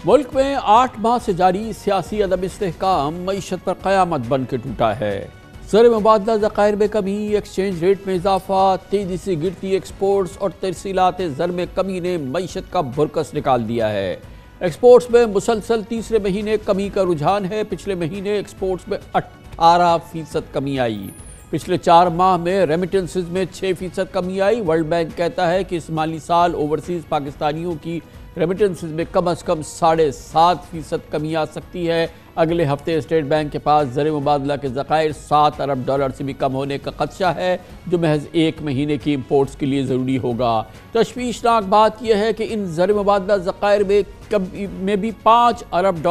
ملک میں 8 ماہ سے جاری سیاسی عدم استحکام معیشت پر قیامت بن کے ٹوٹا ہے۔ زر مبادلہ ذخائر میں کمی، ایکسچینج ریٹ میں اضافہ، تیزی سے گرتی ایکسپورٹس اور ترسیلات زر میں کمی نے معیشت کا بھرکس نکال دیا ہے۔ ایکسپورٹس میں مسلسل تیسرے مہینے کمی کا رجحان ہے۔ پچھلے مہینے ایکسپورٹس میں 18% کمی آئی۔ پچھلے 4 ماہ میں ریمیٹنسز میں 6% کمی آئی۔ ورلڈ بینک کہتا ہے کہ اس مالی سال اوورسیز پاکستانیوں کی ریمیٹنسز میں کم از کم 7.5% کمی آ سکتی ہے۔ اگلے ہفتے اسٹیٹ بینک کے پاس زر مبادلہ کے ذخائر $7 ارب سے بھی کم ہونے کا خدشہ ہے، جو محض 1 مہینے کی امپورٹس کے لیے ضروری ہوگا۔ تشویشناک بات یہ ہے کہ ان زر مبادلہ ذخائر میں بھی $5 ارب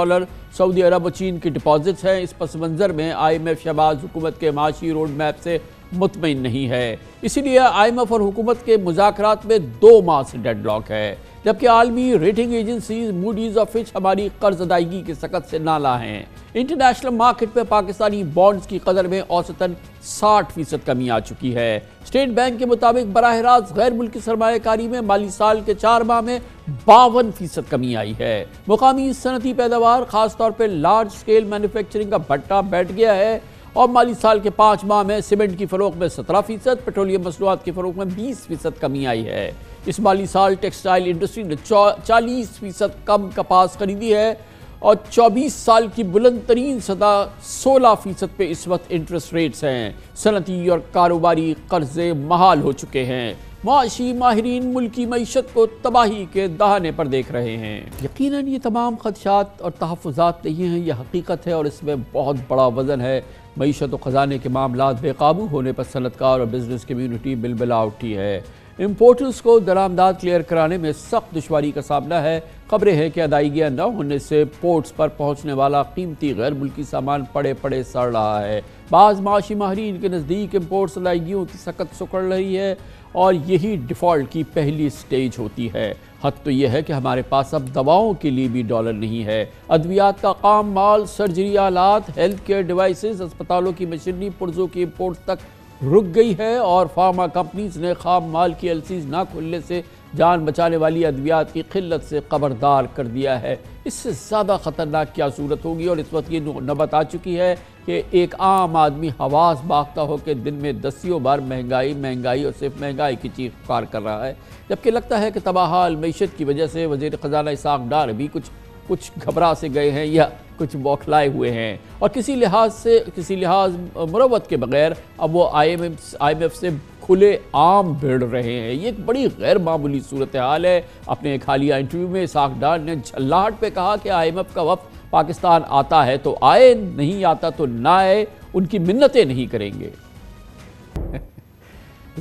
سعودی عرب و چین کی ڈپازٹس ہیں۔ اس پس منظر میں IMF شہباز حکومت کے معاشی روڈ میپ سے مطمئن نہیں ہے۔ اسی لیے IMF اور حکومت کے مذاکرات میں 2 ماہ سے ڈیڈ لاک ہے، جبکہ عالمی ریٹنگ ایجنسیز موڈیز اور فچ ہماری قرض ادائیگی کی سکت سے نالاں ہیں۔ انٹرنیشنل مارکیٹ میں پاکستانی بانڈز کی قدر میں اوسطاً 60% کمی آ چکی ہے۔ اسٹیٹ بینک کے مطابق براہ راست غیر ملکی سرمایہ کاری میں مالی سال کے 4 ماہ میں 52% کمی آئی ہے۔ مقامی صنعتی پیداوار، خاص طور پہ لارج سکیل مینوفیکچرنگ کا بھٹا بیٹھ گیا ہے اور مالی سال کے 5 ماہ میں سیمنٹ کی فروخت میں 17%، پیٹرولیم مصنوعات کی فروخت میں 20% کمی آئی ہے۔ اس مالی سال ٹیکسٹائل انڈسٹری نے 40% کم کپاس خریدی ہے اور 24 سال کی بلند ترین سطح 16% پہ اس وقت انٹرسٹ ریٹس ہیں۔ صنعتی اور کاروباری قرضے محال ہو چکے ہیں۔ معاشی ماہرین ملکی معیشت کو تباہی کے دہانے پر دیکھ رہے ہیں۔ یقیناً یہ تمام خدشات اور تحفظات نہیں ہیں، یہ حقیقت ہے اور اس میں بہت بڑا وزن ہے۔ معیشت و خزانے کے معاملات بے قابو ہونے پر صنعت کار اور بزنس کمیونٹی بلبلا اٹھی ہے۔ امپورٹرز کو درآمدات کلیئر کرانے میں سخت دشواری کا سامنا ہے۔ خبریں ہیں کہ ادائیگیاں نہ ہونے سے پورٹس پر پہنچنے والا قیمتی غیر ملکی سامان پڑے پڑے سڑ رہا ہے۔ بعض معاشی ماہرین کے نزدیک امپورٹس ادائیگیوں کی سکت سکڑ رہی ہے اور یہی ڈیفالٹ کی پہلی سٹیج ہوتی ہے۔ حد تو یہ ہے کہ ہمارے پاس اب دواؤں کے لیے بھی ڈالر نہیں ہے۔ ادویات کا خام مال، سرجری آلات، ہیلتھ کیئر ڈیوائسز، اسپتالوں کی مشینری پرزوں کی امپورٹ تک رک گئی ہے اور فارما کمپنیز نے خام مال کی ایلسیز نہ کھلنے سے جان بچانے والی ادویات کی قلت سے خبردار کر دیا ہے۔ اس سے زیادہ خطرناک کیا صورت ہوگی اور اس وقت یہ نوبت آ چکی ہے کہ ایک عام آدمی حواس باختہ ہو کے دن میں دسیوں بار مہنگائی اور صرف مہنگائی کی چیخ پکار کر رہا ہے، جبکہ لگتا ہے کہ تباہال معیشت کی وجہ سے وزیر خزانہ اسحاق ڈار بھی کچھ گھبرا سے گئے ہیں یا کچھ بوکھلائے ہوئے ہیں اور کسی لحاظ مروت کے بغیر اب وہ IMF سے کھلے عام بھیڑ رہے ہیں۔ یہ ایک بڑی غیر معمولی صورتحال ہے۔ اپنے ایک حالیہ انٹرویو میں اسحاق ڈار نے جھلاہٹ پہ کہا کہ IMF کا وفد پاکستان آتا ہے تو آئے، نہیں آتا تو نہ آئے، ان کی منتیں نہیں کریں گے۔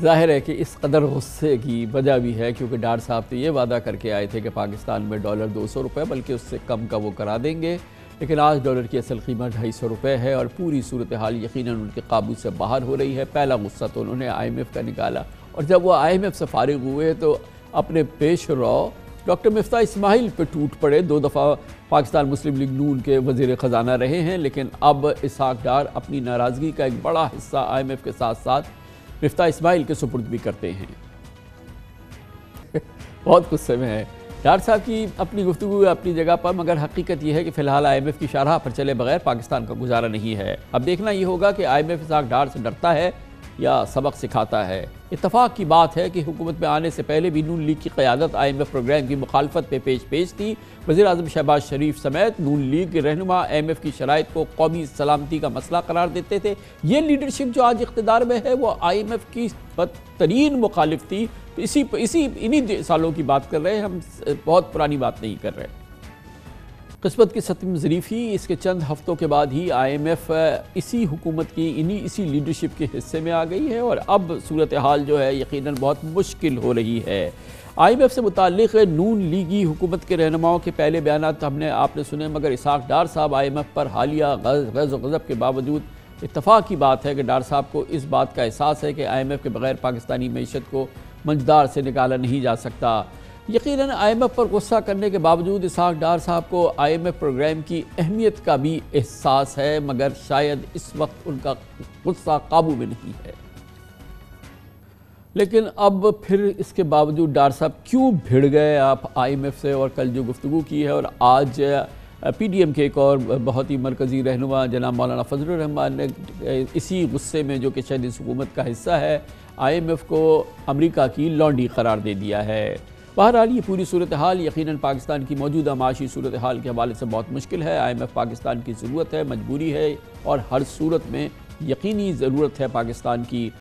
ظاہر ہے کہ اس قدر غصے کی وجہ بھی ہے کیونکہ ڈار صاحب تو یہ وعدہ کر کے آئے تھے کہ پاکستان میں ڈالر $200 بلکہ اس سے کم کا وہ کرا دیں گے، لیکن آج ڈالر کی اصل قیمت $250 ہے اور پوری صورتحال یقیناً ان کے قابو سے باہر ہو رہی ہے۔ پہلا غصہ تو انہوں نے IMF کا نکالا اور جب وہ IMF سے فارغ ہوئے تو اپنے پیش رو ڈاکٹر مفتاح اسماعیل پہ ٹوٹ پڑے۔ 2 دفعہ پاکستان مسلم لیگ نون کے وزیر خزانہ رہے ہیں، لیکن اب اسحاق ڈار اپنی ناراضگی کا ایک بڑا حصہ IMF کے ساتھ ساتھ مفتاح اسماعیل کے سپرد بھی کرتے ہیں۔ بہت غصے میں ہے ڈار صاحب کی اپنی گفتگو اپنی جگہ پر، مگر حقیقت یہ ہے کہ فی الحال IMF کی شرح پر چلے بغیر پاکستان کا گزارا نہیں ہے۔ اب دیکھنا یہ ہوگا کہ IMF اسحاق ڈار سے ڈرتا ہے یا سبق سکھاتا ہے۔ اتفاق کی بات ہے کہ حکومت میں آنے سے پہلے بھی نون لیگ کی قیادت IMF پروگرام کی مخالفت پہ پیش تھی۔ وزیر اعظم شہباز شریف سمیت نون لیگ کے رہنما IMF کی شرائط کو قومی سلامتی کا مسئلہ قرار دیتے تھے۔ یہ لیڈرشپ جو آج اقتدار میں ہے وہ IMF کی بدترین مخالف تھی۔ انہی سالوں کی بات کر رہے ہیں ہم، بہت پرانی بات نہیں کر رہے۔ قسمت کی ستم ظریفی اس کے چند ہفتوں کے بعد ہی IMF اسی حکومت کی اسی لیڈرشپ کے حصے میں آ گئی ہے اور اب صورتحال جو ہے یقیناً بہت مشکل ہو رہی ہے۔ IMF سے متعلق نون لیگی حکومت کے رہنماؤں کے پہلے بیانات آپ نے سنے، مگر اسحاق ڈار صاحب IMF پر حالیہ غیظ و غضب کے باوجود اتفاق کی بات ہے کہ ڈار صاحب کو اس بات کا احساس ہے کہ IMF کے بغیر پاکستانی معیشت کو منجدار سے نکالا نہیں جا سکتا۔ یقیناً IMF پر غصہ کرنے کے باوجود اسحاق ڈار صاحب کو IMF پروگرام کی اہمیت کا بھی احساس ہے، مگر شاید اس وقت ان کا غصہ قابو میں نہیں ہے۔ لیکن اب پھر اس کے باوجود ڈار صاحب کیوں بھڑ گئے آپ آئی ایم ایف سے، اور کل جو گفتگو کی ہے اور آج پی ڈی ایم کے ایک اور بہت ہی مرکزی رہنما جناب مولانا فضل الرحمان نے اسی غصے میں، جو کہ شاید اس حکومت کا حصہ ہے، آئی ایم ایف کو امریکہ کی لونڈی قرار دے دیا ہے۔ بہرحال یہ پوری صورتحال یقیناً پاکستان کی موجودہ معاشی صورتحال کے حوالے سے بہت مشکل ہے۔ آئی ایم ایف پاکستان کی ضرورت ہے، مجبوری ہے، اور ہر صورت میں یقینی ضرورت ہے پاکستان کی